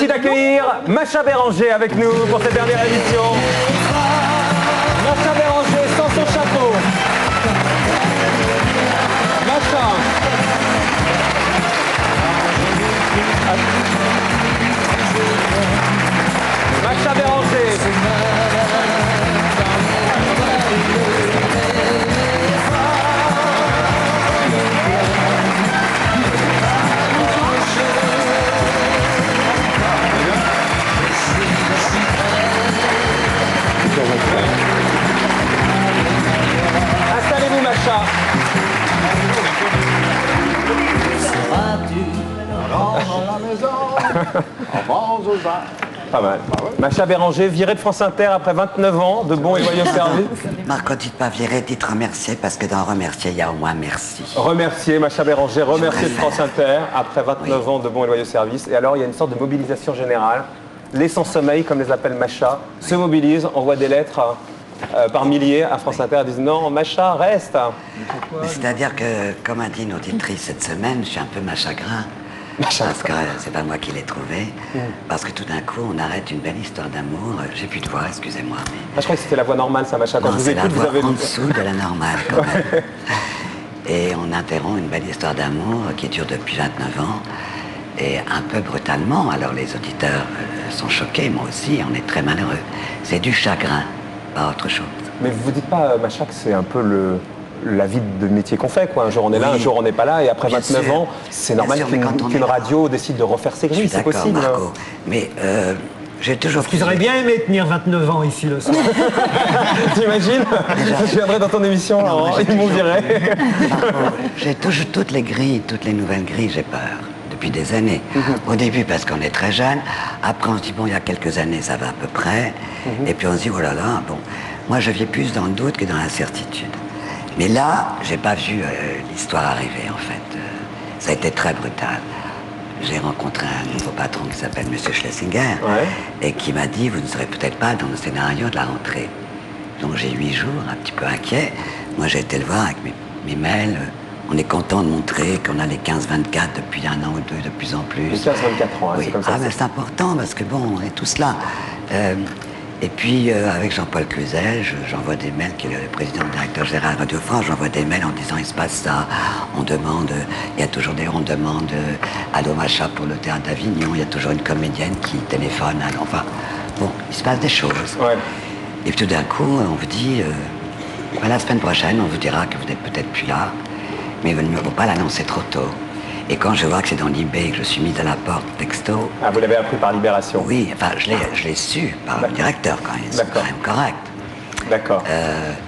Merci d'accueillir Macha Béranger avec nous pour cette dernière émission. Macha Béranger sans son chapeau. Macha. Macha Béranger. Installez-vous, Macha. Pas mal. Macha Béranger, virée de France Inter après 29 ans de bons et loyaux services. Marco, dites pas virée, dites remercier, parce que dans remercier, il y a au moins merci. Remercier Macha Béranger, remercier de France Inter après 29 ans de bons et loyaux services. Et alors, il y a une sorte de mobilisation générale. Les sans-sommeil, comme les appelle Macha, se mobilisent, envoient des lettres par milliers à France Inter, disent non, Macha, reste. C'est-à-dire que, comme a dit une auditrice cette semaine, je suis un peu machagrin. Parce que c'est pas moi qui l'ai trouvé. Parce que tout d'un coup, on arrête une belle histoire d'amour. J'ai plus de voix, excusez-moi. Mais... je crois que c'était la voix normale, ça, Macha. Quand non, je vous écoute, vous avez en dessous de la normale, quand même. Et on interrompt une belle histoire d'amour qui dure depuis 29 ans. Et un peu brutalement, alors les auditeurs sont choqués, moi aussi, on est très malheureux. C'est du chagrin, pas autre chose. Mais vous dites pas, Macha, que c'est un peu la vie de métier qu'on fait, quoi. Un jour on est là, un jour on n'est pas là, et après 29 ans, c'est normal qu'une radio décide de refaire ses grilles, c'est possible. Marco, mais j'ai toujours... Parce qu'ils auraient bien aimé tenir 29 ans ici le soir. T'imagines? Je viendrai dans ton émission, Laurent, ils m'ont viré. J'ai toujours toutes les grilles, toutes les nouvelles grilles, j'ai peur. Depuis des années. Au début parce qu'on est très jeune, après on se dit bon, il y a quelques années ça va à peu près, et puis on se dit oh là là, bon, moi je vis plus dans le doute que dans l'incertitude. Mais là, j'ai pas vu l'histoire arriver en fait. Ça a été très brutal. J'ai rencontré un nouveau patron qui s'appelle Monsieur Schlesinger, et qui m'a dit vous ne serez peut-être pas dans le scénario de la rentrée. Donc j'ai 8 jours, un petit peu inquiet. Moi j'ai été le voir avec mes mails. On est content de montrer qu'on a les 15-24 depuis un an ou deux, de plus en plus. Les 15-24 ans, oui. C'est comme ça. Ah, mais c'est important parce que bon, on est tous là. Et puis, avec Jean-Paul Cluzel, j'envoie des mails, qui est le président directeur général de Radio France, j'envoie des mails en disant il se passe ça, on demande, il y a toujours on demande Allô Macha pour le théâtre d'Avignon, il y a toujours une comédienne qui téléphone, enfin, bon, il se passe des choses. Ouais. Et puis tout d'un coup, on vous dit, la semaine prochaine, on vous dira que vous n'êtes peut-être plus là. Mais il ne faut pas l'annoncer trop tôt. Et quand je vois que c'est dans l'eBay que je suis mise à la porte texto... Ah, vous l'avez appris par Libération? Oui, enfin, je l'ai su par le directeur quand même. C'est quand même correct. D'accord.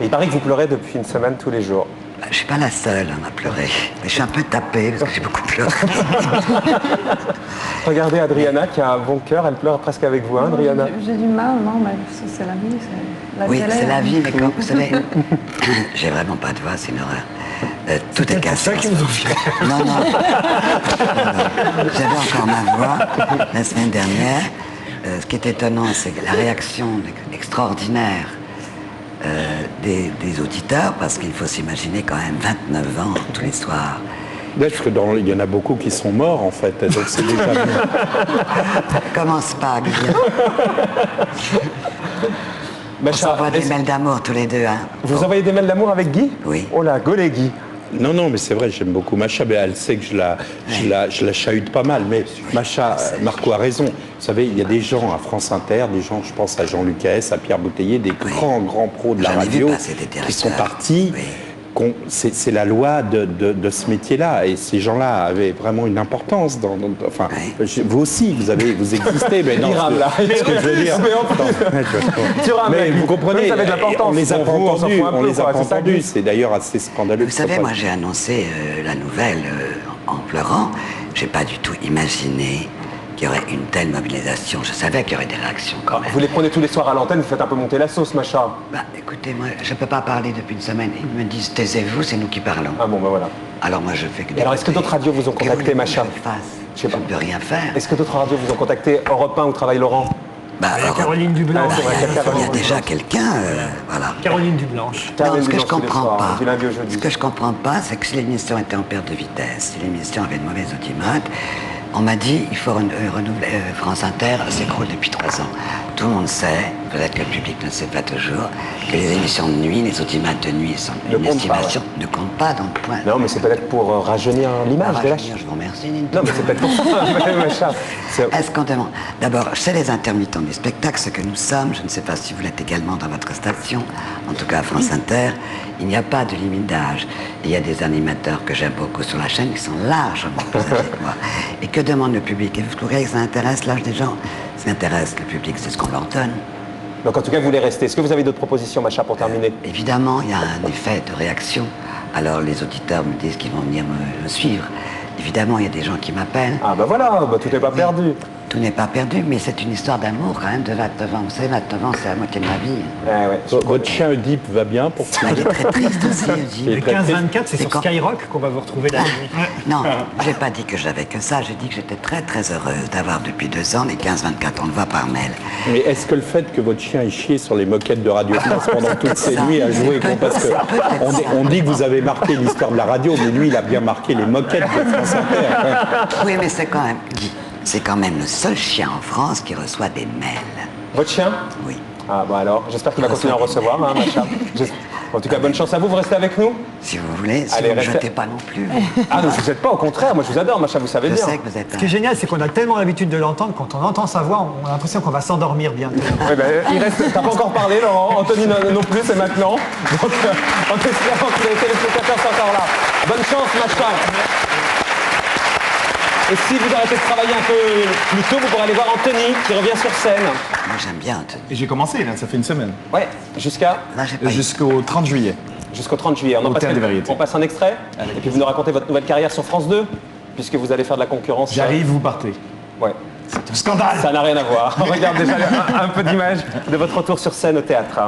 Et il paraît que vous pleurez depuis une semaine tous les jours. Je ne suis pas la seule à pleurer. Mais je suis un peu tapée parce que j'ai beaucoup pleuré. Regardez Adriana qui a un bon cœur, elle pleure presque avec vous, hein, Adriana? J'ai du mal, non, mais c'est la vie. Oui, c'est la vie, mais comme vous savez, j'ai vraiment pas de voix, c'est une horreur. Tout est cassé. C'est ça qui nous ont viré. Non. J'avais encore ma voix la semaine dernière. Ce qui est étonnant, c'est la réaction extraordinaire des auditeurs, parce qu'il faut s'imaginer quand même 29 ans tous les soirs. Parce qu'il y en a beaucoup qui sont morts en fait, donc c'est déjà bien. Commence pas, Guillaume. On s'envoie des mails d'amour tous les deux. Hein. Vous envoyez des mails d'amour avec Guy? Oui. Oh là, gaulé Guy. Non, mais c'est vrai, j'aime beaucoup Macha, mais elle sait que je la chahute pas mal. Mais Macha, Marco a raison. Vous savez, il y a des gens à France Inter, des gens, je pense à Jean Lucas, à Pierre Bouteiller, des grands pros de la radio qui sont partis. Oui. C'est la loi de ce métier-là, et ces gens-là avaient vraiment une importance. Enfin, vous aussi, vous existez, mais non. Ce que je veux dire. Mais vous comprenez, on les a pas entendus. C'est d'ailleurs assez scandaleux. Vous savez, moi j'ai annoncé la nouvelle en pleurant. J'ai pas du tout imaginé qu'il y aurait une telle mobilisation. Je savais qu'il y aurait des réactions quand même. Vous les prenez tous les soirs à l'antenne, vous faites un peu monter la sauce, Macha. Bah écoutez, moi je peux pas parler depuis une semaine. Ils me disent taisez-vous, c'est nous qui parlons. Ah bon, ben voilà. Alors moi je fais que... Alors est-ce que d'autres radios vous ont contacté, Macha? Je ne peux rien faire. Est-ce que d'autres radios vous ont contacté? Europe 1 où travaille Laurent? Caroline Dublanche. Il y a déjà quelqu'un, voilà. Caroline Dublanche. Non, ce que je comprends pas, ce que je comprends pas, c'est que si l'émission était en perte de vitesse, si l'émission avait une mauvaise audimat, On m'a dit, il faut renouveler France Inter, s'écroule depuis 3 ans. Tout le monde sait, peut-être que le public ne sait pas toujours, que les émissions de nuit, les audimates de nuit sont Ne une comptent pas, estimation, ne comptent pas dans le point. Non, mais c'est peut-être pour rajeunir l'image de la Je chaîne. vous remercie, Nino. Non, mais c'est peut-être pour ça, Macha. C'est- Est-ce qu'on demande d'abord, chez les intermittents du spectacle, ce que nous sommes, je ne sais pas si vous l'êtes également dans votre station, en tout cas à France Inter, il n'y a pas de limite d'âge. Il y a des animateurs que j'aime beaucoup sur la chaîne qui sont largement plus âgés que moi. Et que demande le public? Et vous trouvez que ça intéresse l'âge des gens? Ce qui intéresse le public, c'est ce qu'on leur donne. Donc en tout cas, vous voulez rester. Est-ce que vous avez d'autres propositions, Macha, pour terminer? Évidemment, il y a un effet de réaction. Alors les auditeurs me disent qu'ils vont venir me suivre. Évidemment, il y a des gens qui m'appellent. Ah bah voilà, bah, tout n'est pas perdu. Tout n'est pas perdu, mais c'est une histoire d'amour quand même de 29 ans. Vous savez, 29 ans, c'est la moitié de ma vie. Ouais, Votre chien Oedipe va bien pour Elle est très triste aussi, Oedipe. Le 15-24, c'est C'est sur quand- Skyrock qu'on va vous retrouver la nuit. Non, j'ai pas dit que j'avais que ça. J'ai dit que j'étais très très heureuse d'avoir depuis 2 ans les 15-24. On le voit par mail. Mais est-ce que le fait que votre chien ait chié sur les moquettes de Radio France pendant toutes ces Ça, nuits a joué c'est parce que peut-être ça. on dit que vous avez marqué l'histoire de la radio, mais lui, il a bien marqué les moquettes de France Inter. Oui, mais c'est quand même le seul chien en France qui reçoit des mails. Votre chien? Oui. Ah bah alors, j'espère qu'il va continuer à en recevoir, hein, Macha. En tout cas, bonne chance à vous. Vous restez avec nous? Si vous voulez, si Allez, vous ne restez- jetez pas non plus. Ah non, je vous êtes pas, au contraire. Moi, je vous adore, Macha, vous savez Je bien. sais que vous êtes Ce qui est génial, c'est qu'on a tellement l'habitude de l'entendre, quand on entend sa voix, on a l'impression qu'on va s'endormir bientôt. Ouais, ben, il reste. T'as pas encore parlé, Laurent. Anthony non plus, c'est maintenant. Donc, en espérant que les téléspectateurs sont encore là. Bonne chance, Macha. Et si vous arrêtez de travailler un peu plus tôt, vous pourrez aller voir Anthony qui revient sur scène. Moi, j'aime bien Anthony. Et j'ai commencé, là, ça fait une semaine. Ouais, jusqu'à Là, j'ai pas eu- Jusqu'au 30 juillet. jusqu'au 30 juillet. Au Théâtre des Variétés. On passe un extrait et puis vous nous racontez votre nouvelle carrière sur France 2, puisque vous allez faire de la concurrence. J'arrive, vous partez. Ouais. C'est un scandale. Ça n'a rien à voir. On regarde déjà un peu d'image de votre retour sur scène au théâtre.